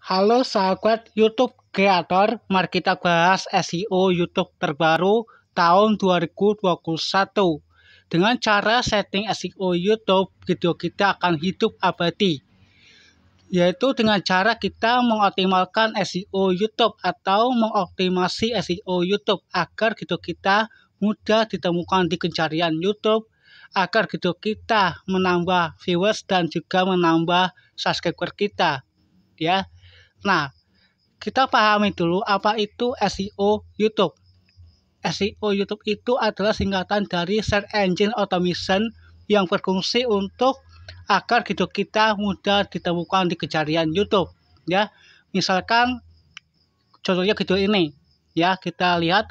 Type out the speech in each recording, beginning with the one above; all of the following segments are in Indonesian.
Halo sahabat YouTube kreator, mari kita bahas SEO YouTube terbaru tahun 2021. Dengan cara setting SEO YouTube, video kita akan hidup abadi, yaitu dengan cara kita mengoptimalkan SEO YouTube atau mengoptimasi SEO YouTube agar video kita mudah ditemukan di pencarian YouTube, agar video kita menambah viewers dan juga menambah subscriber kita, ya. Nah, kita pahami dulu apa itu SEO YouTube. SEO YouTube itu adalah singkatan dari Search Engine Automation yang berfungsi untuk agar video kita mudah ditemukan di pencarian YouTube, ya. Misalkan contohnya video ini, ya, kita lihat,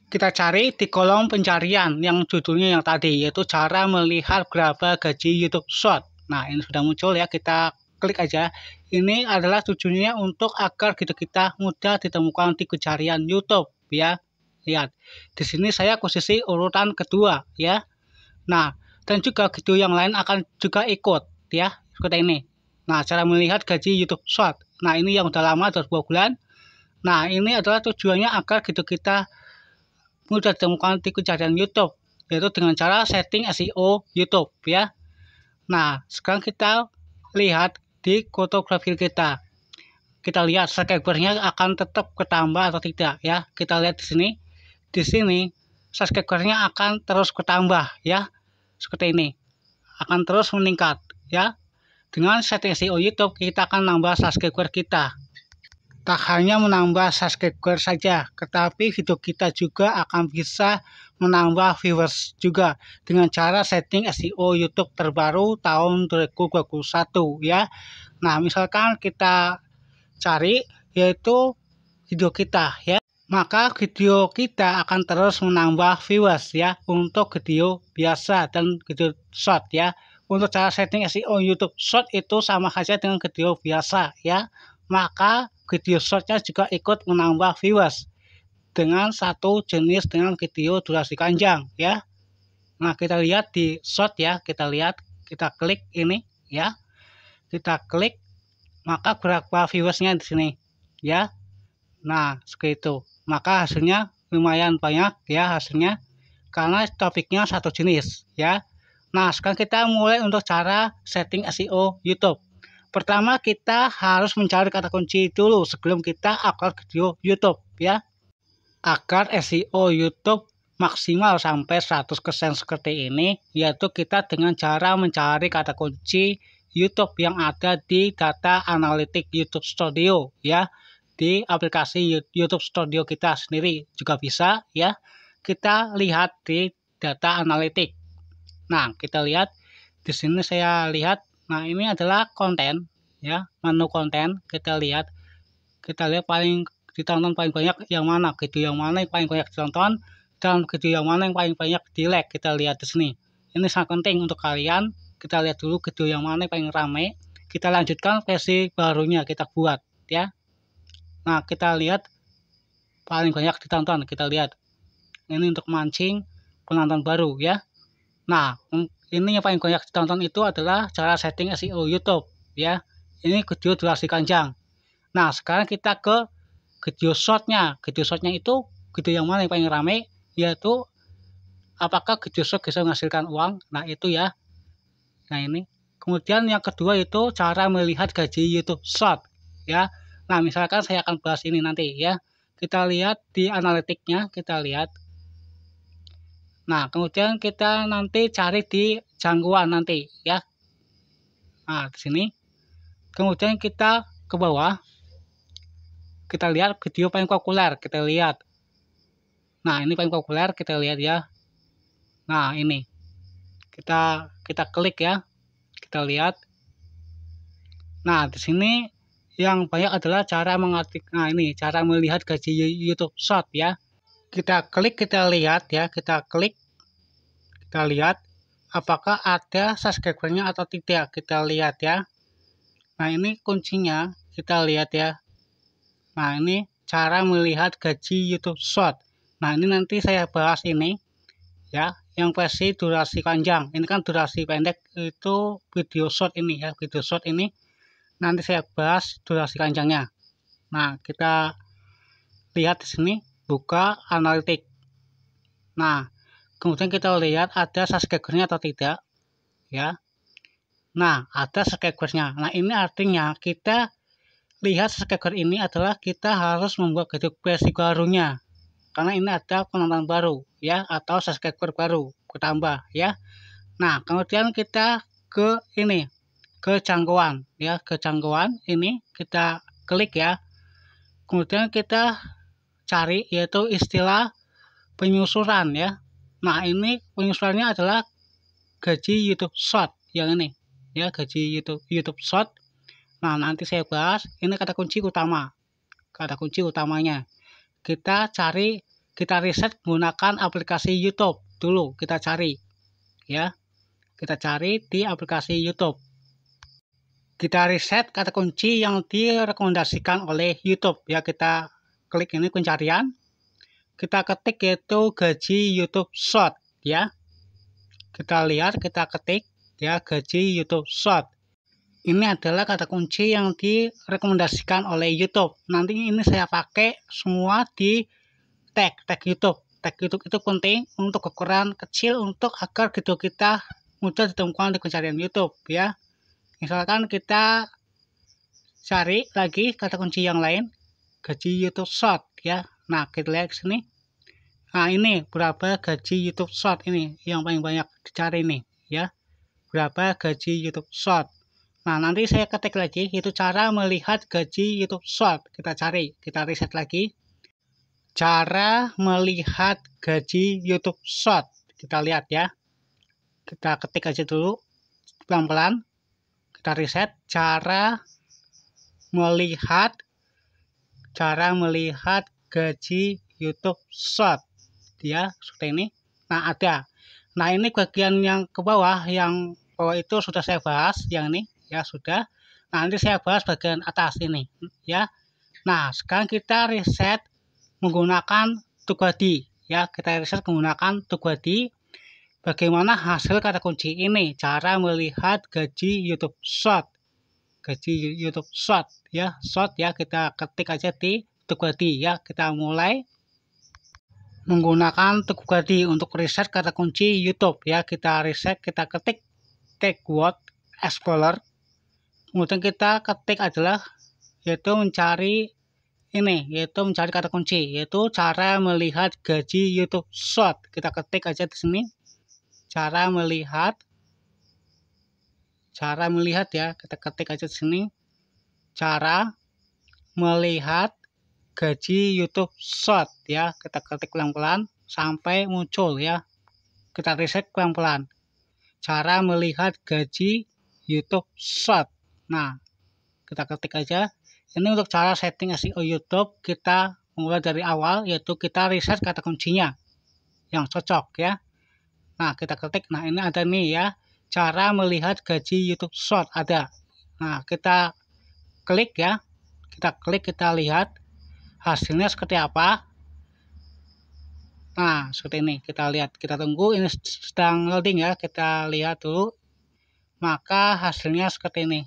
kita cari di kolom pencarian yang judulnya yang tadi, yaitu cara melihat berapa gaji YouTube Short. Nah, ini sudah muncul, ya, kita klik aja. Ini adalah tujuannya untuk agar video kita mudah ditemukan di pencarian YouTube, ya. Lihat, di sini saya posisi urutan kedua, ya. Nah, dan juga video yang lain akan juga ikut, ya, seperti ini. Nah, cara melihat gaji YouTube Short. Nah, ini yang udah lama, 2 bulan. Nah, ini adalah tujuannya agar video kita mudah ditemukan di pencarian YouTube, yaitu dengan cara setting SEO YouTube, ya. Nah, sekarang kita lihat di foto profil kita. Kita lihat subscribernya akan tetap bertambah atau tidak, ya. Kita lihat di sini. Di sini subscribernya akan terus bertambah, ya. Seperti ini. Akan terus meningkat, ya. Dengan setting SEO YouTube kita akan nambah subscriber kita. Tak hanya menambah subscriber saja, tetapi video kita juga akan bisa menambah viewers juga dengan cara setting SEO YouTube terbaru tahun 2021, ya. Nah, misalkan kita cari yaitu video kita, ya. Maka video kita akan terus menambah viewers, ya, untuk video biasa dan video short, ya. Untuk cara setting SEO YouTube short itu sama saja dengan video biasa, ya. Maka video shortnya juga ikut menambah viewers dengan satu jenis dengan video durasi panjang, ya. Nah, kita lihat di short, ya, kita lihat, kita klik ini, ya, kita klik, maka berapa viewersnya di sini, ya. Nah, seperti itu. Maka hasilnya lumayan banyak, ya, hasilnya karena topiknya satu jenis, ya. Nah, sekarang kita mulai untuk cara setting SEO YouTube. Pertama, kita harus mencari kata kunci dulu sebelum kita upload video YouTube, ya. Agar SEO YouTube maksimal sampai 100% seperti ini, yaitu kita dengan cara mencari kata kunci YouTube yang ada di data analitik YouTube Studio, ya. Di aplikasi YouTube Studio kita sendiri juga bisa, ya. Kita lihat di data analitik. Nah, kita lihat di sini saya lihat. Nah, ini adalah konten, ya, menu konten. Kita lihat paling ditonton paling banyak yang mana, video yang mana yang paling banyak ditonton, dan video yang mana yang paling banyak di like. Kita lihat di sini. Ini sangat penting untuk kalian. Kita lihat dulu video yang mana yang paling ramai. Kita lanjutkan versi barunya kita buat, ya. Nah, kita lihat paling banyak ditonton. Kita lihat. Ini untuk mancing penonton baru, ya. Nah, ini yang paling banyak ditonton itu adalah cara setting SEO YouTube, ya. Ini video durasi panjang. Nah, sekarang kita ke video shortnya. Video shortnya itu video yang mana yang paling ramai, yaitu apakah video short bisa menghasilkan uang. Nah, itu, ya. Nah, ini. Kemudian yang kedua itu cara melihat gaji YouTube Short, ya. Nah, misalkan saya akan bahas ini nanti, ya. Kita lihat di analitiknya, kita lihat. Nah, kemudian kita nanti cari di jangkauan nanti, ya. Nah, di sini. Kemudian kita ke bawah. Kita lihat video paling populer, kita lihat. Nah, ini paling populer, kita lihat, ya. Nah, ini. Kita klik, ya. Kita lihat. Nah, di sini yang banyak adalah cara mengetik. Nah, ini cara melihat gaji YouTube Short, ya. Kita klik, kita lihat, ya. Kita klik. Kita lihat apakah ada subscribernya atau tidak. Kita lihat, ya. Nah, ini kuncinya. Kita lihat, ya. Nah, ini cara melihat gaji YouTube Short. Nah, ini nanti saya bahas ini, ya, yang versi durasi panjang. Ini kan durasi pendek itu video short ini, ya, video short ini. nanti saya bahas durasi panjangnya. Nah, kita lihat di sini, buka analitik. Nah, kemudian kita lihat ada subscribernya atau tidak, ya. Nah, ada subscribernya. Nah, ini artinya kita lihat subscriber ini adalah kita harus membuat versi barunya. Karena ini ada penonton baru, ya, atau subscriber baru bertambah, ya. Nah, kemudian kita ke ini, ke jangkauan, ya, ke jangkauan ini kita klik, ya. Kemudian kita cari yaitu istilah penyusuran, ya. Nah, ini penyusurannya adalah gaji YouTube Short yang ini, ya, gaji YouTube Short. Nah, nanti saya bahas. Ini kata kunci utama, kata kunci utamanya. Kita cari, kita riset menggunakan aplikasi YouTube dulu. Kita cari, ya, kita cari di aplikasi YouTube. Kita riset kata kunci yang direkomendasikan oleh YouTube, ya. Kita klik ini pencarian, kita ketik yaitu gaji YouTube Short, ya. Kita lihat, kita ketik, ya, gaji YouTube Short. Ini adalah kata kunci yang direkomendasikan oleh YouTube. Nanti ini saya pakai semua di tag YouTube. Tag YouTube itu penting untuk ukuran kecil untuk agar video kita mudah ditemukan di pencarian YouTube, ya. Misalkan kita cari lagi kata kunci yang lain, gaji YouTube Short, ya. Nah, kita lihat ke sini. Nah, ini berapa gaji YouTube Short ini yang paling banyak dicari nih, ya. Berapa gaji YouTube Short. Nah, nanti saya ketik lagi itu cara melihat gaji YouTube Short. Kita cari, kita riset lagi. Cara melihat gaji YouTube Short. Kita lihat, ya. Kita ketik aja dulu pelan-pelan. Kita riset cara melihat gaji YouTube Short, ya, seperti ini. Nah, ada. Nah, ini bagian yang ke bawah, yang bawah itu sudah saya bahas, yang ini, ya, sudah. Nah, nanti saya bahas bagian atas ini, ya. Nah, sekarang kita riset menggunakan Tugwadi, ya. Kita riset menggunakan Tugwadi. Bagaimana hasil kata kunci ini? Cara melihat gaji YouTube Short. Gaji YouTube Short, ya, Short, ya. Kita ketik aja di Tugwadi, ya. Kita mulai menggunakan Tugwadi untuk riset kata kunci YouTube, ya. Kita riset, kita ketik keyword explorer. Kemudian kita ketik adalah yaitu mencari ini, yaitu mencari kata kunci, yaitu cara melihat gaji YouTube Short. Kita ketik aja di sini. Cara melihat, ya, kita ketik aja di sini. Cara melihat gaji YouTube Short, ya. Kita ketik pelan-pelan sampai muncul, ya. Kita riset pelan-pelan. Cara melihat gaji YouTube Short. Nah, kita ketik aja. Ini untuk cara setting SEO YouTube. Kita mulai dari awal, yaitu kita riset kata kuncinya yang cocok, ya. Nah, kita ketik. Nah, ini ada nih, ya. Cara melihat gaji YouTube Short ada. Nah, kita klik, ya. Kita klik, kita lihat hasilnya seperti apa. Nah, seperti ini. Kita lihat, kita tunggu. Ini sedang loading, ya. Kita lihat dulu. Maka hasilnya seperti ini.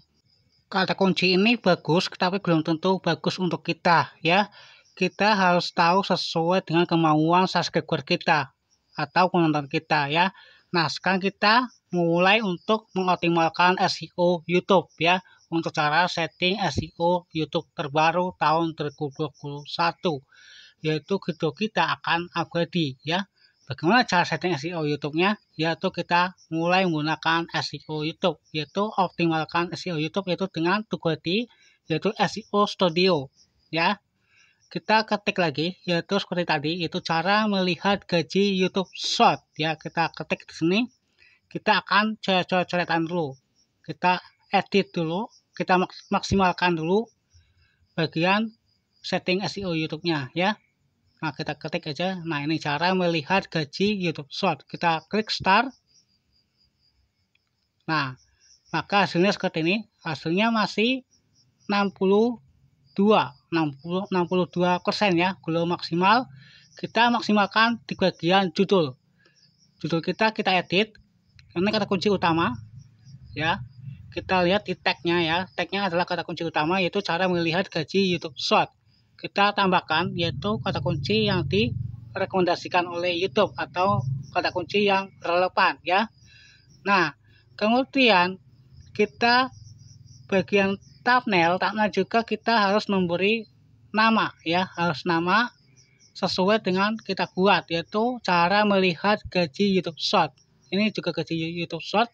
Kata kunci ini bagus, tapi belum tentu bagus untuk kita, ya. Kita harus tahu sesuai dengan kemauan subscriber kita atau penonton kita, ya. Nah, sekarang kita mulai untuk mengoptimalkan SEO YouTube, ya. Untuk cara setting SEO YouTube terbaru tahun 2021, yaitu video kita akan abadi, ya. Bagaimana cara setting SEO YouTube-nya? Yaitu kita mulai menggunakan SEO YouTube, yaitu optimalkan SEO YouTube yaitu dengan Tugwadi, yaitu SEO Studio, ya. Kita ketik lagi, yaitu seperti tadi, itu cara melihat gaji YouTube Short, ya. Kita ketik di sini. Kita akan coret-coretan dulu. Kita edit dulu, kita maksimalkan dulu bagian setting SEO YouTube-nya, ya. Nah, kita ketik aja. Nah, ini cara melihat gaji YouTube Short. Kita klik start. Nah, maka hasilnya seperti ini. Hasilnya masih 62%, ya, belum maksimal. Kita maksimalkan di bagian judul. Judul kita edit. Ini kata kunci utama, ya. kita lihat di tagnya ya. Tagnya adalah kata kunci utama, yaitu cara melihat gaji YouTube Short. Kita tambahkan yaitu kata kunci yang direkomendasikan oleh YouTube atau kata kunci yang relevan ya. Nah, kemudian kita bagian thumbnail juga kita harus memberi nama ya, harus nama sesuai dengan kita buat, yaitu cara melihat gaji YouTube Short. Ini juga gaji YouTube Short,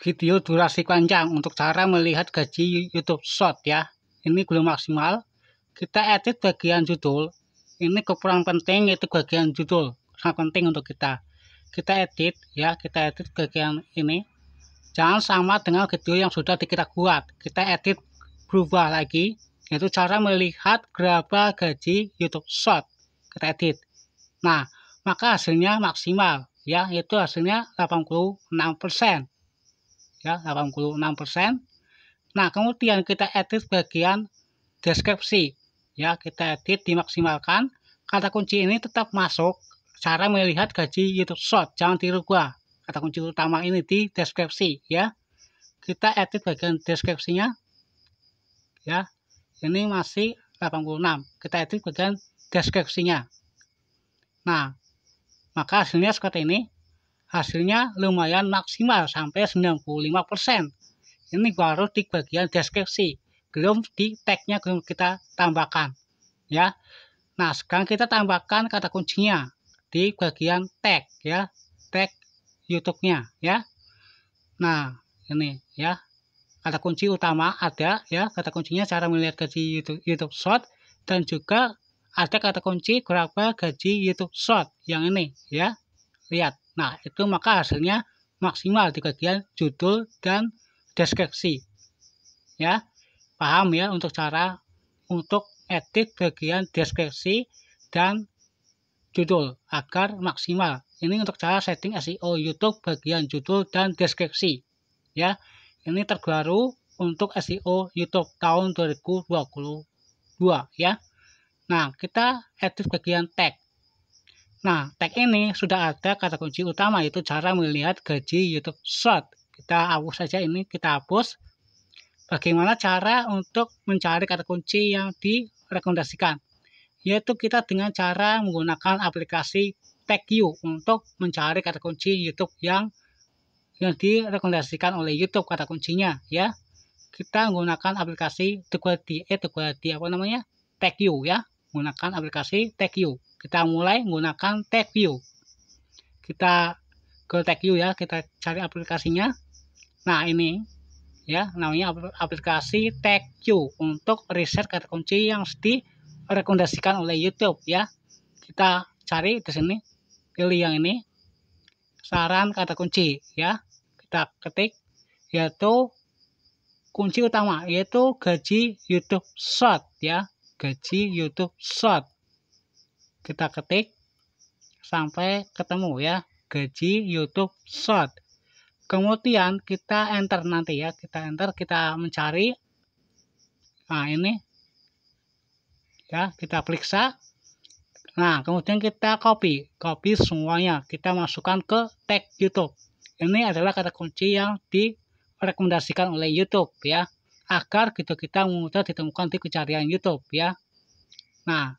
video durasi panjang untuk cara melihat gaji YouTube Short ya. Ini belum maksimal. Kita edit bagian judul. Ini kurang penting, yaitu bagian judul sangat penting untuk kita. Kita edit ya, kita edit bagian ini. Jangan sama dengan video yang sudah kita buat. Kita edit berubah lagi, yaitu cara melihat berapa gaji YouTube Short. Kita edit. Nah, maka hasilnya maksimal ya, yaitu hasilnya 86%. Ya, 86%. Nah, kemudian kita edit bagian deskripsi. Ya, kita edit dimaksimalkan. Kata kunci ini tetap masuk, cara melihat gaji YouTube Short, jangan dirubah. Kata kunci utama ini di deskripsi ya. Kita edit bagian deskripsinya. Ya. Ini masih 86. Kita edit bagian deskripsinya. Nah, maka hasilnya seperti ini. Hasilnya lumayan maksimal sampai 95%. Ini baru di bagian deskripsi, belum di tagnya belum kita tambahkan ya. Nah, sekarang kita tambahkan kata kuncinya di bagian tag ya, tag YouTube-nya ya. Nah, ini ya, kata kunci utama ada ya, kata kuncinya cara melihat gaji YouTube Short, dan juga ada kata kunci berapa gaji YouTube Short yang ini ya. Lihat. Nah, itu maka hasilnya maksimal di bagian judul dan deskripsi. Ya. Paham ya untuk cara untuk edit bagian deskripsi dan judul agar maksimal. Ini untuk cara setting SEO YouTube bagian judul dan deskripsi. Ya. Ini terbaru untuk SEO YouTube tahun 2022 ya. Nah, kita edit bagian tag. Nah, tag ini sudah ada kata kunci utama, yaitu cara melihat gaji YouTube Short. Kita hapus saja ini, kita hapus. Bagaimana cara untuk mencari kata kunci yang direkomendasikan? Yaitu kita dengan cara menggunakan aplikasi TagView untuk mencari kata kunci YouTube yang direkomendasikan oleh YouTube kata kuncinya ya. Kita menggunakan aplikasi TagView ya. Menggunakan aplikasi TagView. Kita mulai menggunakan TagView. Kita ke TagView ya, kita cari aplikasinya. Nah, ini ya, namanya aplikasi TagView untuk riset kata kunci yang direkomendasikan oleh YouTube ya. Kita cari di sini, pilih yang ini. Saran kata kunci ya. Kita ketik yaitu kunci utama, yaitu gaji YouTube Short ya. Gaji YouTube Short. Kita ketik sampai ketemu ya, gaji YouTube Short. Kemudian kita enter nanti ya, kita enter, kita mencari. Nah, ini ya, kita periksa. Nah, kemudian kita copy semuanya, kita masukkan ke tag YouTube. Ini adalah kata kunci yang direkomendasikan oleh YouTube ya, agar gitu kita mudah ditemukan di pencarian YouTube ya. Nah,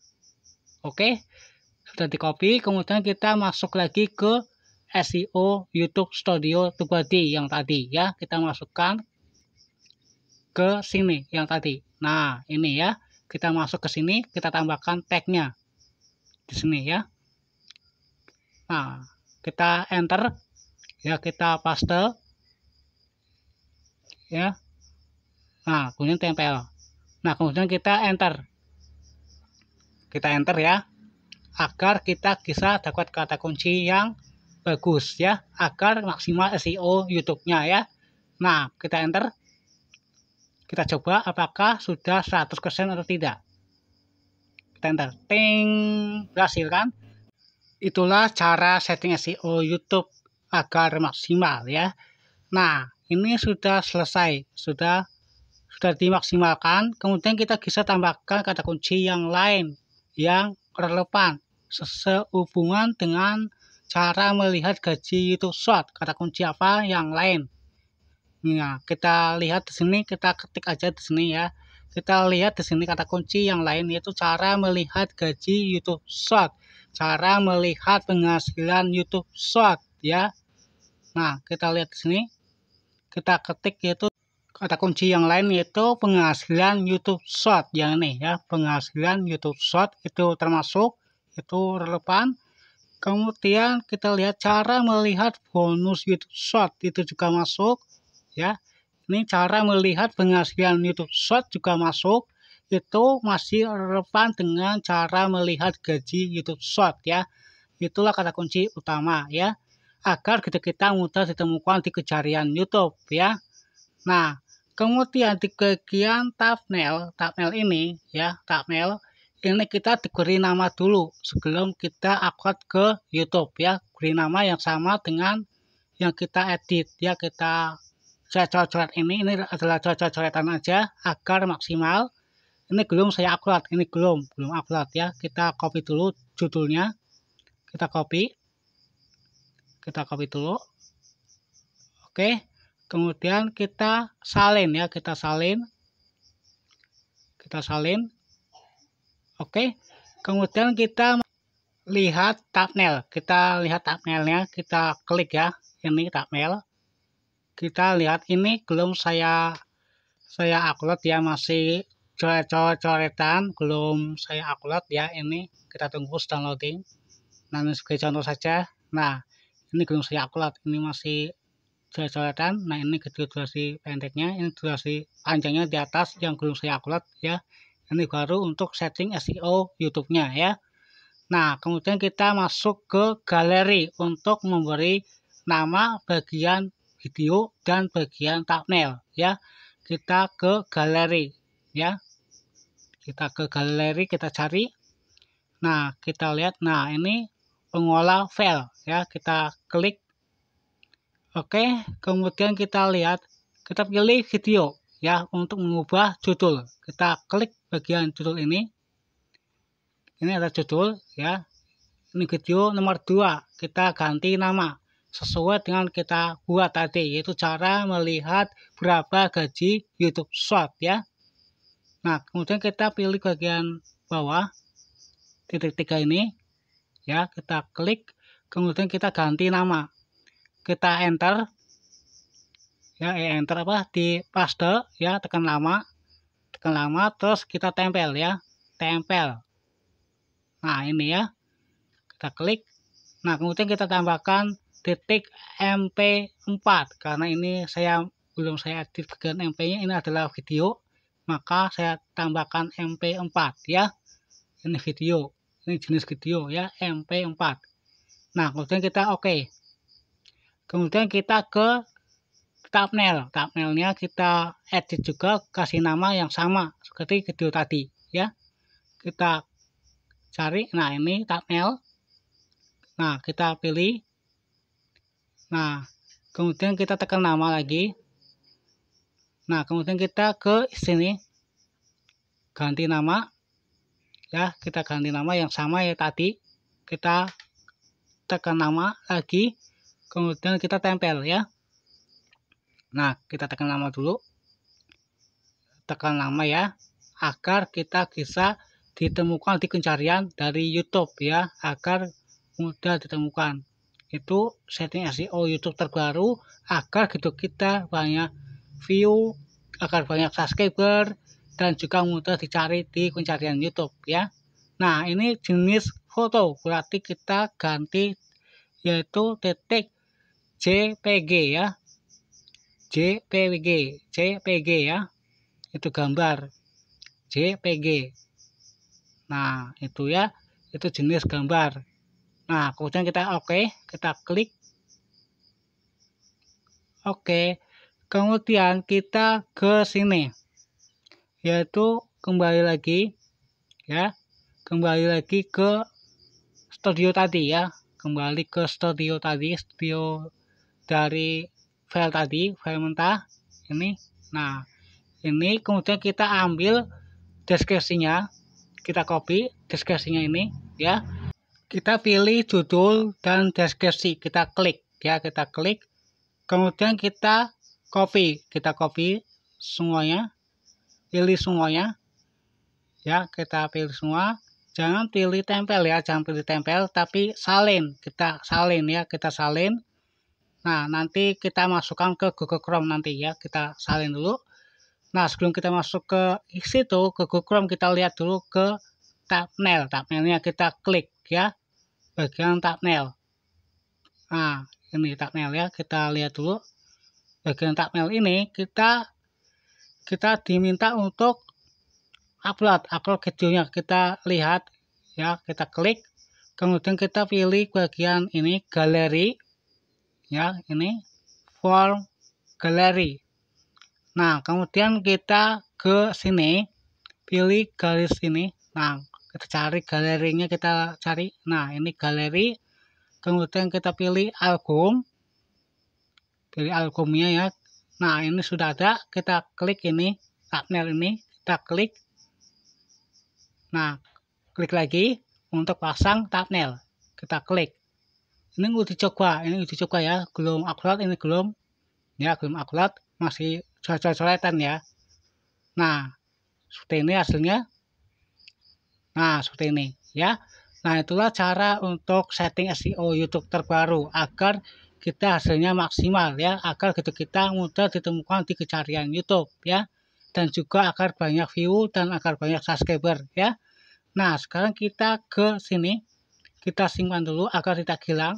oke, sudah di copy. Kemudian kita masuk lagi ke SEO YouTube Studio 2D yang tadi ya, kita masukkan ke sini yang tadi. Nah, ini ya, kita masuk ke sini, kita tambahkan tagnya di sini ya. Nah, kita enter ya, kita paste ya. Nah, kemudian tempel. Nah, kemudian kita enter. Kita enter ya, agar kita bisa dapat kata kunci yang bagus ya, agar maksimal SEO YouTube-nya ya. Nah, kita enter. Kita coba apakah sudah 100% atau tidak. Kita enter. Ting, berhasil kan? Itulah cara setting SEO YouTube agar maksimal ya. Nah, ini sudah selesai, sudah dimaksimalkan. Kemudian kita bisa tambahkan kata kunci yang lain yang relevan sehubungan dengan cara melihat gaji YouTube Short. Kata kunci apa yang lain Nah, kita lihat di sini, kita ketik aja di sini ya. Kita lihat di sini kata kunci yang lain, yaitu cara melihat gaji YouTube Short, cara melihat penghasilan YouTube Short ya. Nah, kita lihat di sini, kita ketik yaitu kata kunci yang lain, yaitu penghasilan YouTube Short yang ini ya. Penghasilan YouTube Short itu termasuk, itu relevan. Kemudian kita lihat cara melihat bonus YouTube Short, itu juga masuk ya. Ini cara melihat penghasilan YouTube Short juga masuk, itu masih relevan dengan cara melihat gaji YouTube Short ya. Itulah kata kunci utama ya, agar kita mudah ditemukan di pencarian YouTube ya. Nah, kemudian di bagian thumbnail ini ya, thumbnail ini kita diberi nama dulu sebelum kita upload ke YouTube ya. Beri nama yang sama dengan yang kita edit ya. Saya coret ini adalah coretan aja agar maksimal. Ini belum saya upload, ini belum upload ya. Kita copy dulu judulnya, kita copy dulu. Oke, kemudian kita salin ya, kita salin. Oke, kemudian kita lihat thumbnail, thumbnailnya, kita klik ya, ini thumbnail. Kita lihat ini belum saya upload ya, masih coret-coretan, belum saya upload ya. Ini kita tunggu downloading. Nah, ini sebagai contoh saja. Nah, ini belum saya upload, ini masih coret-coretan. Nah, ini durasi pendeknya, ini durasi panjangnya di atas yang belum saya upload ya. Ini baru untuk setting SEO YouTube-nya ya. Nah, kemudian kita masuk ke galeri untuk memberi nama bagian video dan bagian thumbnail ya. Kita ke galeri ya. Kita ke galeri, kita cari. Nah, kita lihat. Nah, ini pengolah file ya. Kita klik. Oke, kemudian kita lihat, kita pilih video ya untuk mengubah judul. Kita klik bagian judul ini. Ini ada judul ya. Ini video nomor 2. Kita ganti nama sesuai dengan kita buat tadi, yaitu cara melihat berapa gaji YouTube Short ya. Nah, kemudian kita pilih bagian bawah titik 3 ini ya, kita klik, kemudian kita ganti nama. Kita enter ya, enter apa di paste ya, tekan lama, terus kita tempel ya, tempel. Nah, ini ya, kita klik. Nah, kemudian kita tambahkan titik MP4 karena ini belum saya edit bagian MP-nya, ini adalah video, maka saya tambahkan MP4 ya. Ini video, ini jenis video ya, MP4. Nah, kemudian kita oke. Kemudian kita ke thumbnailnya kita edit juga, kasih nama yang sama seperti video tadi ya. Kita cari, nah ini thumbnail. Nah, kita pilih. Nah, kemudian kita tekan nama lagi. Nah, kemudian kita ke sini, ganti nama ya, kita ganti nama yang sama ya tadi. Kita tekan nama lagi, kemudian kita tempel ya. Nah, kita tekan nama dulu, tekan nama ya, agar kita bisa ditemukan di pencarian dari YouTube ya, agar mudah ditemukan. Itu setting SEO YouTube terbaru agar gitu kita banyak view, agar banyak subscriber, dan juga mudah dicari di pencarian YouTube ya. Nah, ini jenis foto, berarti kita ganti yaitu titik JPG ya, JPG ya, itu gambar JPG. Nah, itu ya, itu jenis gambar. Nah, kemudian kita oke, kita klik. Oke, kemudian kita ke sini, yaitu kembali lagi ya, kembali lagi ke studio tadi ya, kembali ke studio tadi, studio dari file tadi, file mentah ini. Nah, ini kemudian kita ambil deskripsinya, kita copy deskripsinya ini ya. Kita pilih judul dan deskripsi, kita klik ya, kita klik. Kemudian kita kita copy semuanya, pilih semuanya ya, kita pilih semua. Jangan pilih tempel ya, jangan pilih tempel, tapi salin, kita salin ya, kita salin. Nah, nanti kita masukkan ke Google Chrome nanti ya, kita salin dulu. Nah, sebelum kita masuk ke situ, ke Google Chrome, kita lihat dulu ke thumbnail. Thumbnailnya kita klik ya, bagian thumbnail. Nah, ini thumbnail ya, kita lihat dulu. Bagian thumbnail ini kita diminta untuk upload videonya, kita lihat ya, kita klik, kemudian kita pilih bagian ini galeri ya, ini for galeri. Nah, kemudian kita ke sini, pilih garis ini. Nah, kita cari galerinya, kita cari. Nah, ini galeri. Kemudian kita pilih album. Pilih albumnya ya. Nah, ini sudah ada. Kita klik ini, thumbnail ini. Kita klik. Nah, klik lagi untuk pasang thumbnail. Kita klik. Ini uji coba ya. Belum upload, ini belum. Ya, belum upload. Masih coret-coretan ya. Nah, seperti ini hasilnya. Nah, seperti ini ya. Nah, itulah cara untuk setting SEO YouTube terbaru agar kita hasilnya maksimal ya, agar kita mudah ditemukan di pencarian YouTube ya, dan juga agar banyak view dan agar banyak subscriber ya. Nah, sekarang kita ke sini, kita simpan dulu agar tidak hilang.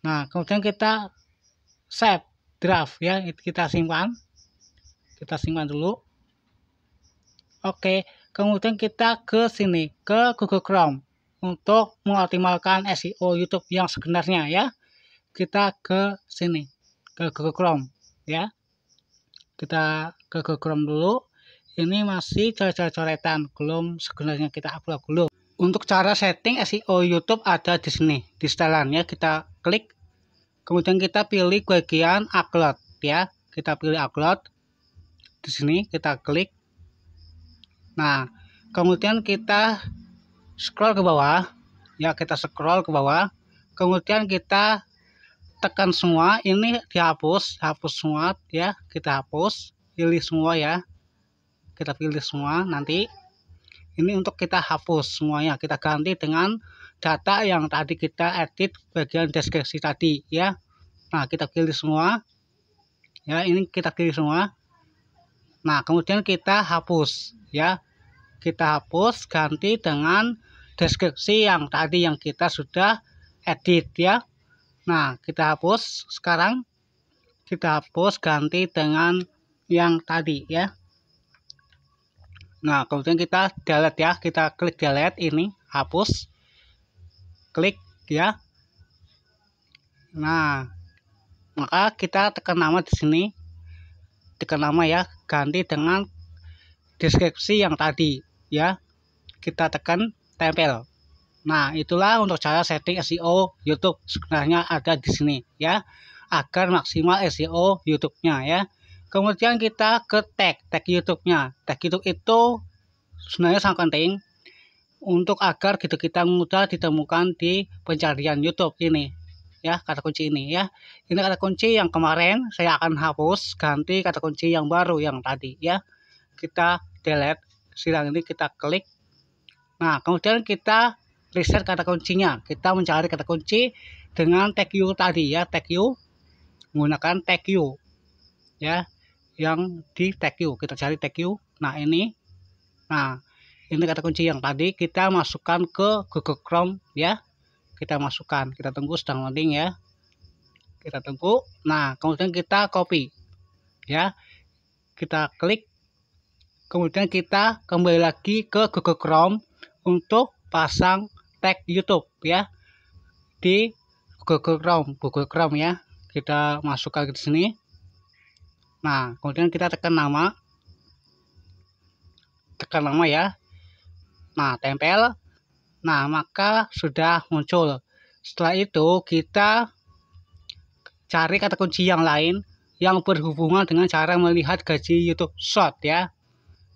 Nah, kemudian kita save draft ya, kita simpan dulu. Oke, kemudian kita ke sini, ke Google Chrome untuk mengoptimalkan SEO YouTube yang sebenarnya ya. Kita ke sini, ke Google Chrome ya. Kita ke Google Chrome dulu. Ini masih coret-coretan, belum sebenarnya kita upload dulu. Untuk cara setting SEO YouTube ada di sini, di setelannya kita klik. Kemudian kita pilih bagian upload ya. Kita pilih upload. Di sini kita klik. Nah, kemudian kita scroll ke bawah ya, kita scroll ke bawah. Kemudian kita tekan semua, ini dihapus, hapus semua ya, kita hapus, pilih semua ya. Kita pilih semua nanti. Ini untuk kita hapus semuanya, kita ganti dengan data yang tadi kita edit bagian deskripsi tadi ya. Nah, kita pilih semua. Ya, ini kita pilih semua. Nah, kemudian kita hapus ya. Kita hapus, ganti dengan deskripsi yang tadi yang kita sudah edit ya. Nah, kita hapus sekarang. Kita hapus, ganti dengan yang tadi ya. Nah, kemudian kita delete ya, kita klik delete ini, hapus, klik ya. Nah, maka kita tekan nama di sini, tekan nama ya, ganti dengan deskripsi yang tadi ya. Kita tekan tempel. Nah, itulah untuk cara setting SEO YouTube sebenarnya ada di sini ya, agar maksimal SEO YouTube-nya ya. Kemudian kita ke tag YouTube-nya. Tag YouTube itu sebenarnya sangat penting untuk agar kita mudah ditemukan di pencarian YouTube ini ya, kata kunci ini ya. Ini kata kunci yang kemarin saya akan hapus, ganti kata kunci yang baru yang tadi ya. Kita delete, silang ini kita klik. Nah, kemudian kita reset kata kuncinya. Kita mencari kata kunci dengan tag you tadi ya, tag you, menggunakan tag you ya, yang di tag you, kita cari tag you. Nah, ini kata kunci yang tadi kita masukkan ke Google Chrome ya. Kita masukkan, kita tunggu sedang loading ya. Kita tunggu. Nah, kemudian kita copy ya. Kita klik. Kemudian kita kembali lagi ke Google Chrome untuk pasang tag YouTube ya di Google Chrome ya. Kita masukkan ke sini. Nah, kemudian kita tekan nama ya. Nah, tempel. Nah, maka sudah muncul. Setelah itu kita cari kata kunci yang lain yang berhubungan dengan cara melihat gaji YouTube Short ya,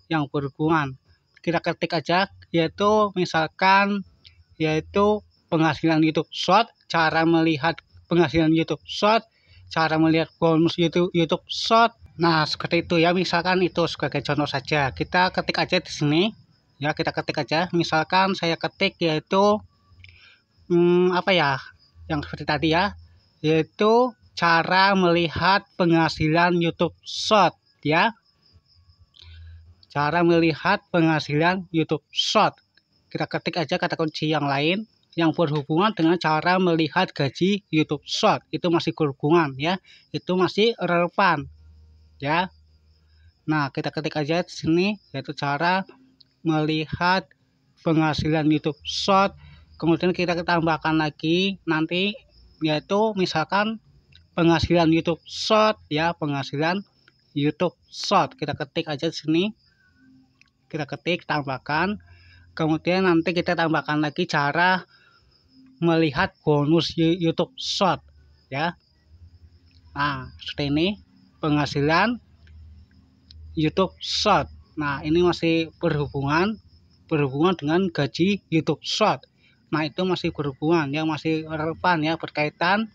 yang berhubungan. Kita ketik aja, yaitu misalkan penghasilan YouTube Short, cara melihat penghasilan YouTube Short, cara melihat bonus YouTube Short. Nah, seperti itu ya. Misalkan itu sebagai contoh saja. Kita ketik aja di sini. Ya, kita ketik aja. Misalkan saya ketik yaitu apa ya? Yang seperti tadi ya. Yaitu cara melihat penghasilan YouTube Short ya. Cara melihat penghasilan YouTube Short. Kita ketik aja kata kunci yang lain yang berhubungan dengan cara melihat gaji YouTube Short. Itu masih berhubungan ya. Itu masih relevan. Ya, nah kita ketik aja di sini yaitu cara melihat penghasilan YouTube Short. Kemudian kita tambahkan lagi nanti yaitu misalkan penghasilan YouTube Short ya, penghasilan YouTube Short. Kita ketik aja di sini, kita ketik tambahkan. Kemudian nanti kita tambahkan lagi cara melihat bonus YouTube Short ya. Nah seperti ini. Penghasilan YouTube Short. Nah, ini masih berhubungan dengan gaji YouTube Short. Nah, itu masih berhubungan yang masih relevan ya, berkaitan.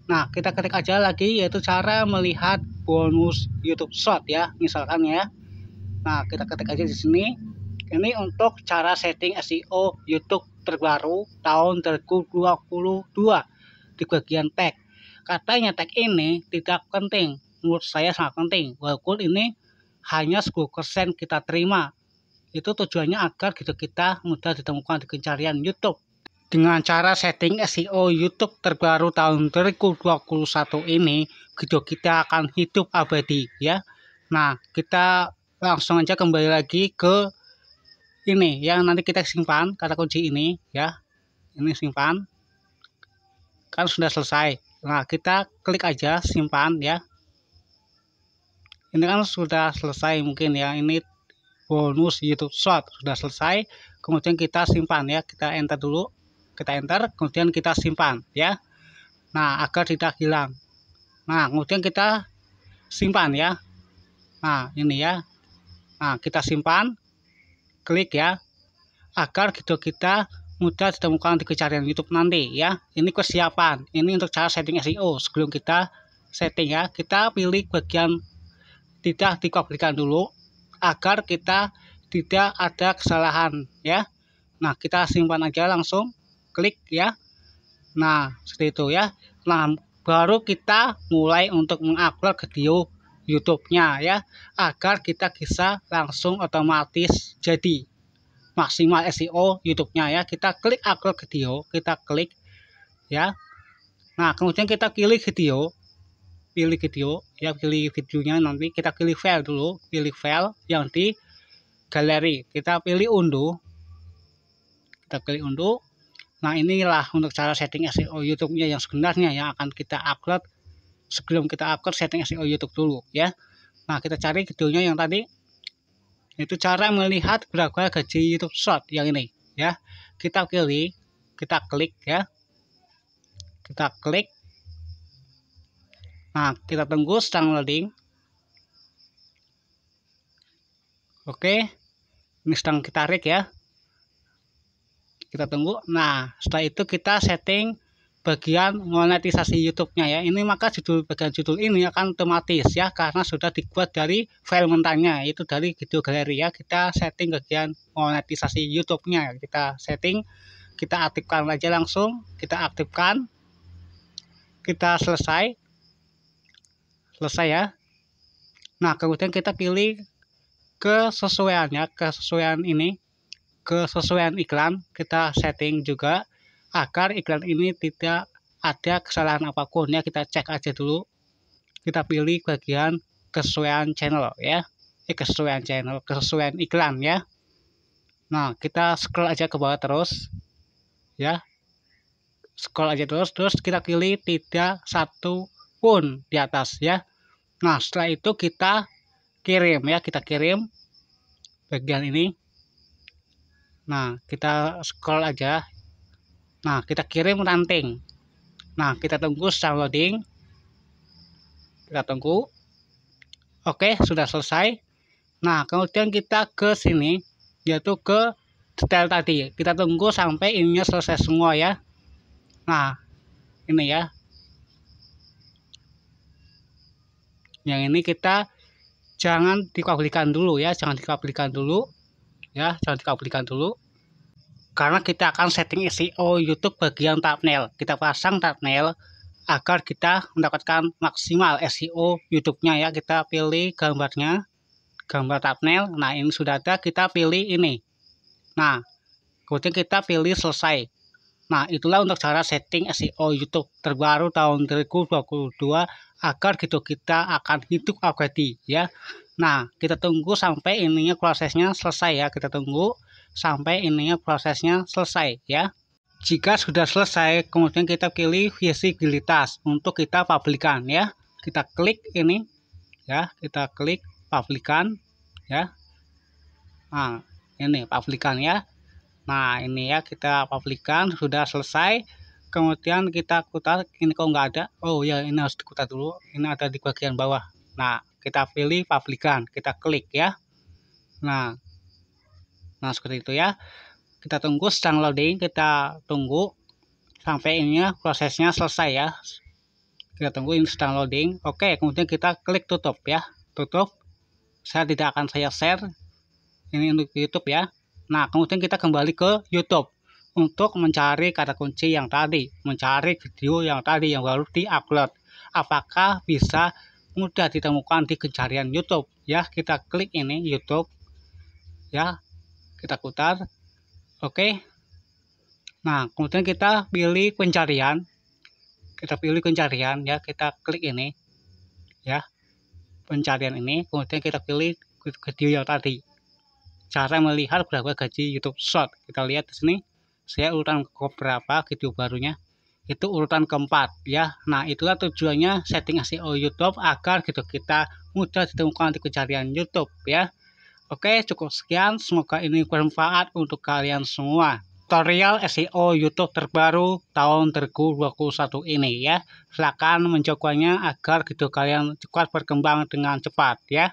Nah, kita ketik aja lagi yaitu cara melihat bonus YouTube Short ya, misalkan ya. Nah, kita ketik aja di sini. Ini untuk cara setting SEO YouTube terbaru tahun 2022 di bagian tag. Katanya tag ini tidak penting. Menurut saya sangat penting, walaupun ini hanya 10% kita terima. Itu tujuannya agar gitu kita mudah ditemukan di pencarian YouTube. Dengan cara setting SEO YouTube terbaru tahun 2021 ini, video kita akan hidup abadi ya. Nah, kita langsung aja kembali lagi ke ini yang nanti kita simpan kata kunci ini ya. Ini simpan. Kan sudah selesai. Nah, kita klik aja simpan ya. Ini kan sudah selesai mungkin ya, ini bonus YouTube Short sudah selesai. Kemudian kita simpan ya, kita enter dulu, kita enter, kemudian kita simpan ya. Nah, agar tidak hilang. Nah, kemudian kita simpan ya. Nah, ini ya. Nah, kita simpan, klik ya, agar video kita mudah ditemukan di pencarian YouTube nanti ya. Ini kesiapan, ini untuk cara setting SEO. Sebelum kita setting ya, kita pilih bagian tidak dikopikan dulu agar kita tidak ada kesalahan ya. Nah, kita simpan aja langsung, klik ya. Nah, seperti itu ya. Nah, baru kita mulai untuk mengupload video YouTube-nya ya, agar kita bisa langsung otomatis jadi maksimal SEO YouTube-nya ya. Kita klik upload video, kita klik ya. Nah, kemudian kita pilih video ya, pilih videonya, nanti kita pilih file dulu, pilih file yang di galeri, kita pilih unduh, Nah, inilah untuk cara setting SEO YouTube-nya yang sebenarnya yang akan kita upload. Sebelum kita upload, setting SEO YouTube dulu ya. Nah, kita cari videonya yang tadi, itu cara melihat berapa gaji YouTube Short yang ini ya. Kita pilih, kita klik ya, kita klik. Nah, kita tunggu sedang loading. Oke, ini sedang kita tarik ya. Kita tunggu. Nah, setelah itu kita setting bagian monetisasi YouTube-nya ya. Ini maka bagian judul ini akan otomatis ya, karena sudah dibuat dari file mentahnya, itu dari video galeri ya. Kita setting bagian monetisasi YouTube-nya. Kita setting, kita aktifkan aja langsung. Kita aktifkan. Kita selesai ya. Nah, kemudian kita pilih kesesuaiannya, kesesuaian iklan, kita setting juga agar iklan ini tidak ada kesalahan apapun ya. Kita cek aja dulu, kita pilih bagian kesesuaian channel ya, kesesuaian iklan ya. Nah, kita scroll aja ke bawah terus ya, scroll aja terus kita pilih tidak satu pun di atas ya. Nah, setelah itu kita kirim ya, kita kirim bagian ini. Nah, kita scroll aja. Nah, kita kirim ranting. Nah, kita tunggu sedang loading. Kita tunggu. Oke, sudah selesai. Nah, kemudian kita ke sini, yaitu ke detail tadi. Kita tunggu sampai ininya selesai semua ya. Nah, ini ya. Yang ini kita jangan dikabulkan dulu ya, jangan dikabulkan dulu ya, jangan dikabulkan dulu. Karena kita akan setting SEO YouTube bagian thumbnail. Kita pasang thumbnail agar kita mendapatkan maksimal SEO YouTube-nya ya. Kita pilih gambarnya, gambar thumbnail. Nah, ini sudah ada, kita pilih ini. Nah, kemudian kita pilih selesai. Nah, itulah untuk cara setting SEO YouTube terbaru tahun 2022 agar gitu kita akan hidup abadi ya. Nah, kita tunggu sampai ininya prosesnya selesai ya. Kita tunggu sampai ininya prosesnya selesai ya. Jika sudah selesai, kemudian kita pilih visibilitas untuk kita publikan ya. Kita klik ini ya, kita klik publikan ya. Nah, ini publikan ya. Nah, ini ya, kita publikan sudah selesai. Kemudian kita putar, ini kok nggak ada. Oh ya, ini harus diputar dulu. Ini ada di bagian bawah. Nah, kita pilih publikan, kita klik ya. Nah seperti itu ya. Kita tunggu sedang loading, kita tunggu sampai ininya prosesnya selesai ya. Kita tunggu ini sedang loading. Oke, kemudian kita klik tutup ya. Tutup. Saya tidak akan saya share. Ini untuk YouTube ya. Nah, kemudian kita kembali ke YouTube untuk mencari kata kunci yang tadi, mencari video yang tadi yang baru diupload. Apakah bisa mudah ditemukan di pencarian YouTube? Ya, kita klik ini YouTube. Ya, kita putar. Oke. Nah, kemudian kita pilih pencarian. Kita pilih pencarian ya, kita klik ini. Ya. Pencarian ini, kemudian kita pilih video yang tadi. Cara melihat berapa gaji YouTube Short, kita lihat di sini. Saya urutan keberapa video barunya, itu urutan keempat ya. Nah, itulah tujuannya setting SEO YouTube agar gitu kita mudah ditemukan di pencarian YouTube ya. Oke, cukup sekian, semoga ini bermanfaat untuk kalian semua. Tutorial SEO YouTube terbaru tahun 2021 ini ya. Silakan mencobanya agar gitu kalian cepat berkembang dengan cepat ya.